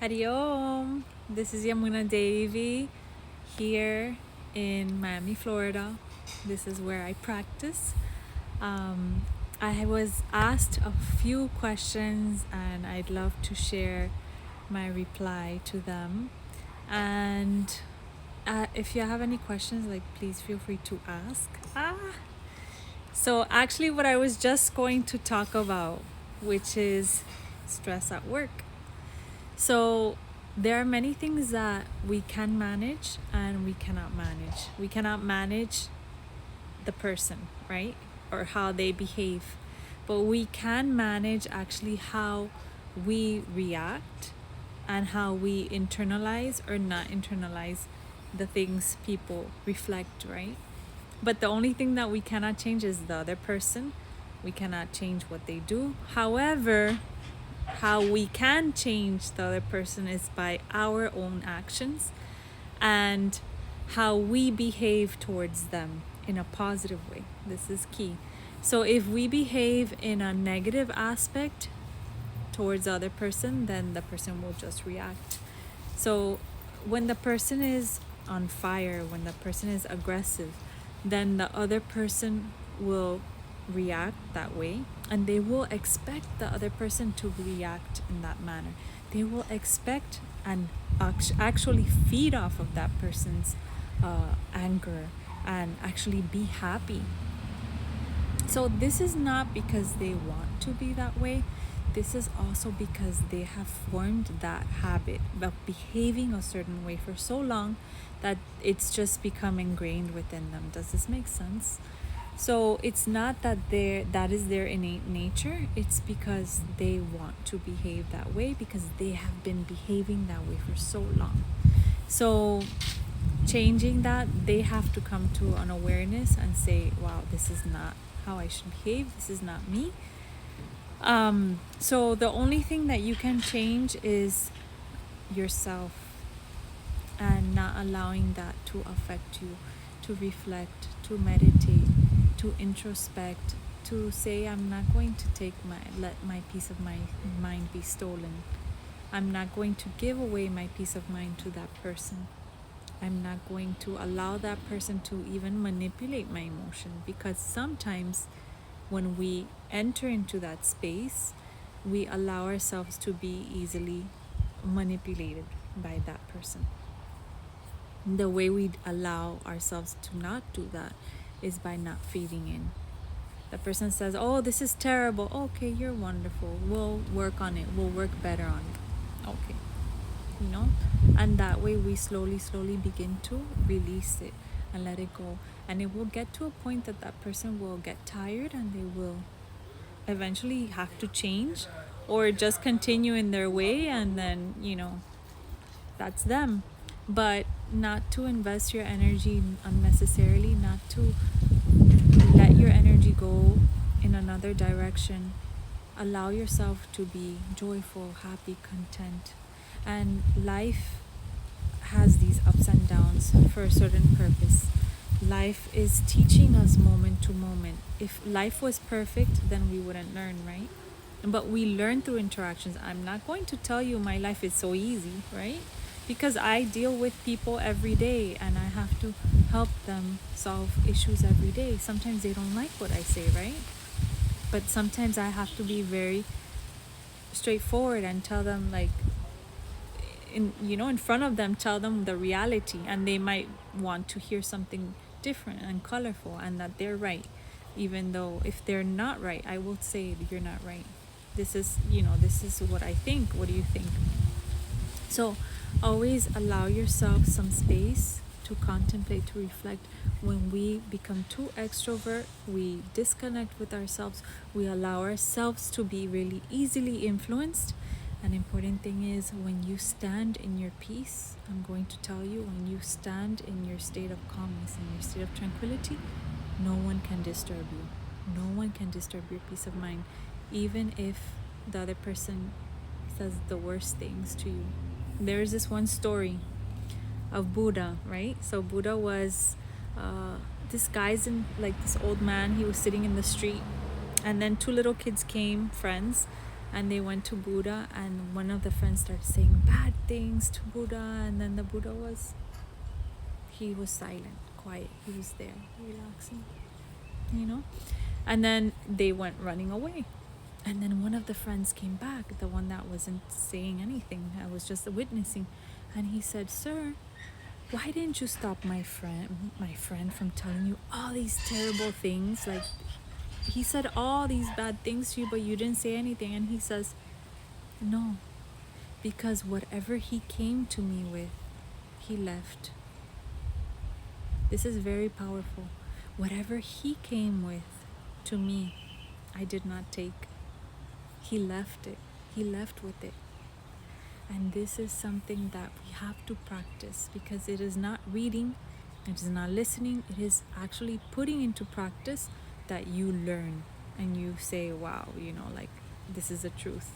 Hari Om. This is Yamuna Devi here in Miami, Florida. This is where I practice. Um, I was asked a few questions and I'd love to share my reply to them. And if you have any questions, please feel free to ask. So actually what I was just going to talk about, which is stress at work. So there are many things that we can manage and we cannot manage. We cannot manage the person, right? Or how they behave. But we can manage actually how we react and how we internalize or not internalize the things people reflect, right? But the only thing that we cannot change is the other person. We cannot change what they do. However, how we can change the other person is by our own actions and how we behave towards them in a positive way. This is key. So if we behave in a negative aspect towards the other person, then the person will just react. So when the person is on fire, when the person is aggressive, then the other person will react that way, and they will expect the other person to react in that manner. They will expect and actually feed off of that person's anger and actually be happy. So this is not because they want to be that way. This is also because they have formed that habit of behaving a certain way for so long that it's just become ingrained within them. Does this make sense? So it's not that that is their innate nature. It's because they want to behave that way because they have been behaving that way for so long. So changing that, they have to come to an awareness and say, wow, this is not how I should behave. This is not me. So the only thing that you can change is yourself and not allowing that to affect you, to reflect, to meditate, to introspect, to say, I'm not going to let my peace of my mind be stolen. I'm not going to give away my peace of mind to that person. I'm not going to allow that person to even manipulate my emotion, because sometimes when we enter into that space, we allow ourselves to be easily manipulated by that person. The way we allow ourselves to not do that is by not feeding in. The person says, oh, this is terrible. Okay, you're wonderful. We'll work on it. We'll work better on it. Okay. And that way we slowly begin to release it and let it go. And it will get to a point that that person will get tired and they will eventually have to change or just continue in their way, and then that's them. But not to invest your energy unnecessarily, not to let your energy go in another direction. Allow yourself to be joyful, happy, content. And life has these ups and downs for a certain purpose. Life is teaching us moment to moment. If life was perfect, then we wouldn't learn, right? But we learn through interactions. I'm not going to tell you my life is so easy, right? Because I deal with people every day and I have to help them solve issues every day. Sometimes they don't like what I say, right? But sometimes I have to be very straightforward and tell them, in front of them, tell them the reality, and they might want to hear something different and colorful, and that they're right. Even though if they're not right, I will say, you're not right. This is what I think. What do you think? So always allow yourself some space to contemplate, to reflect. When we become too extrovert, we disconnect with ourselves. We allow ourselves to be really easily influenced. An important thing is, when you stand in your peace, I'm going to tell you, when you stand in your state of calmness, in your state of tranquility, no one can disturb you. No one can disturb your peace of mind, even if the other person says the worst things to you. There's this one story of Buddha, right? So Buddha was this old man. He was sitting in the street, and then two little kids came, friends, and they went to Buddha, and one of the friends started saying bad things to Buddha, and then the Buddha he was silent, quiet. He was there, relaxing, and then they went running away. And then one of the friends came back, the one that wasn't saying anything, I was just witnessing, and he said, "Sir, why didn't you stop my friend from telling you all these terrible things? Like, he said all these bad things to you, but you didn't say anything." And he says, "No, because whatever he came to me with, he left." This is very powerful. Whatever he came with to me, I did not take. He left it. He left with it. And this is something that we have to practice, because it is not reading, it is not listening, it is actually putting into practice that you learn and you say, wow, like, this is the truth.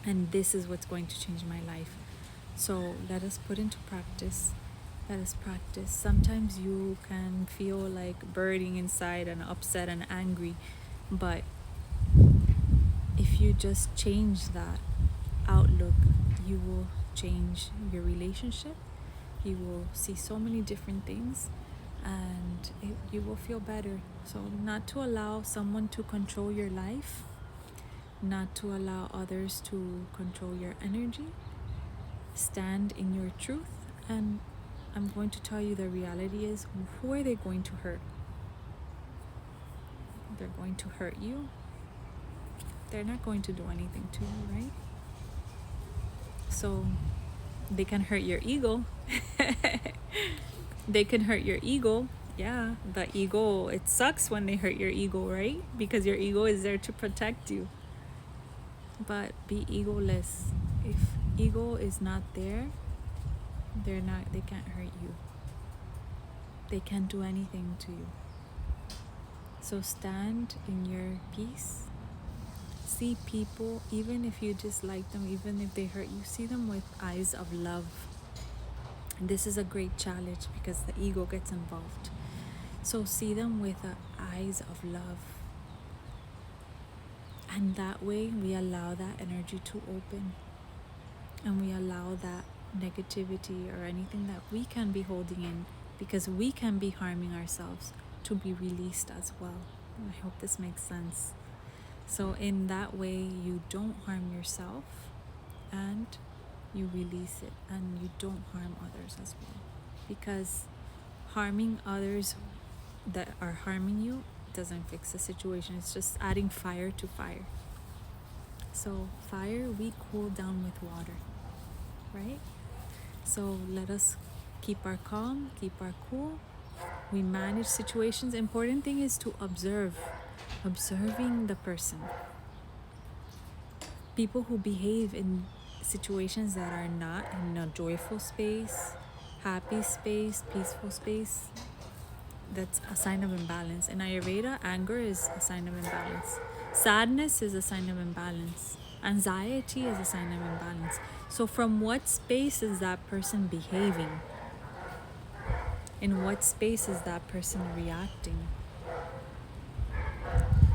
And this is what's going to change my life. So let us put into practice. Let us practice. Sometimes you can feel like burning inside and upset and angry, but if you just change that outlook, you will change your relationship. You will see so many different things, and you will feel better. So not to allow someone to control your life, not to allow others to control your energy. Stand in your truth, and I'm going to tell you the reality is, who are they going to hurt? They're going to hurt you. They're not going to do anything to you, right? So they can hurt your ego. They can hurt your ego. Yeah, the ego, it sucks when they hurt your ego, right? Because your ego is there to protect you. But be egoless. If ego is not there, they can't hurt you. They can't do anything to you. So stand in your peace. See people, even if you dislike them, even if they hurt you, see them with eyes of love. And this is a great challenge because the ego gets involved. So see them with eyes of love. And that way we allow that energy to open. And we allow that negativity or anything that we can be holding in, because we can be harming ourselves, to be released as well. I hope this makes sense. So in that way, you don't harm yourself and you release it, and you don't harm others as well. Because harming others that are harming you doesn't fix the situation. It's just adding fire to fire. So fire, we cool down with water, right? So let us keep our calm, keep our cool. We manage situations. Important thing is to observing the person. People who behave in situations that are not in a joyful space, happy space, peaceful space, that's a sign of imbalance. In Ayurveda, anger is a sign of imbalance. Sadness is a sign of imbalance. Anxiety is a sign of imbalance. So from what space is that person behaving? In what space is that person reacting?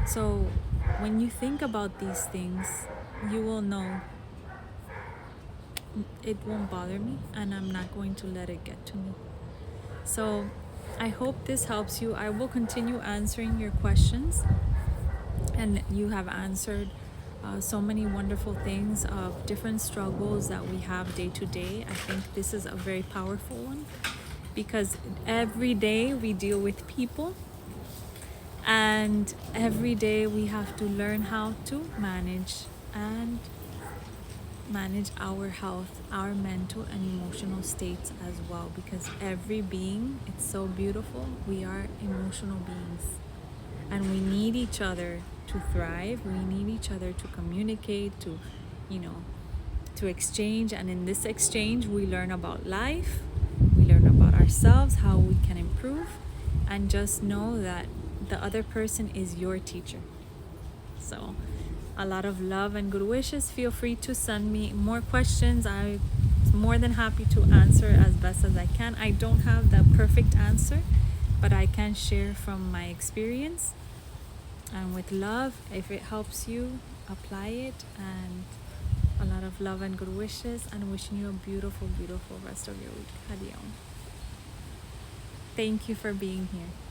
So when you think about these things, you will know it won't bother me, and I'm not going to let it get to me. So I hope this helps you. I will continue answering your questions, and you have answered so many wonderful things of different struggles that we have day to day. I think this is a very powerful one, because every day we deal with people, and every day we have to learn how to manage our health, our mental and emotional states as well, because every being, it's so beautiful, we are emotional beings, and we need each other to thrive. We need each other to communicate, to exchange, and in this exchange we learn about life, we learn about ourselves, how we can improve, and just know that the other person is your teacher. So a lot of love and good wishes. Feel free to send me more questions. I'm more than happy to answer as best as I can. I don't have the perfect answer, but I can share from my experience, and with love. If it helps you, apply it, and a lot of love and good wishes, and wishing you a beautiful, beautiful rest of your week. Hadi Om. Thank you for being here.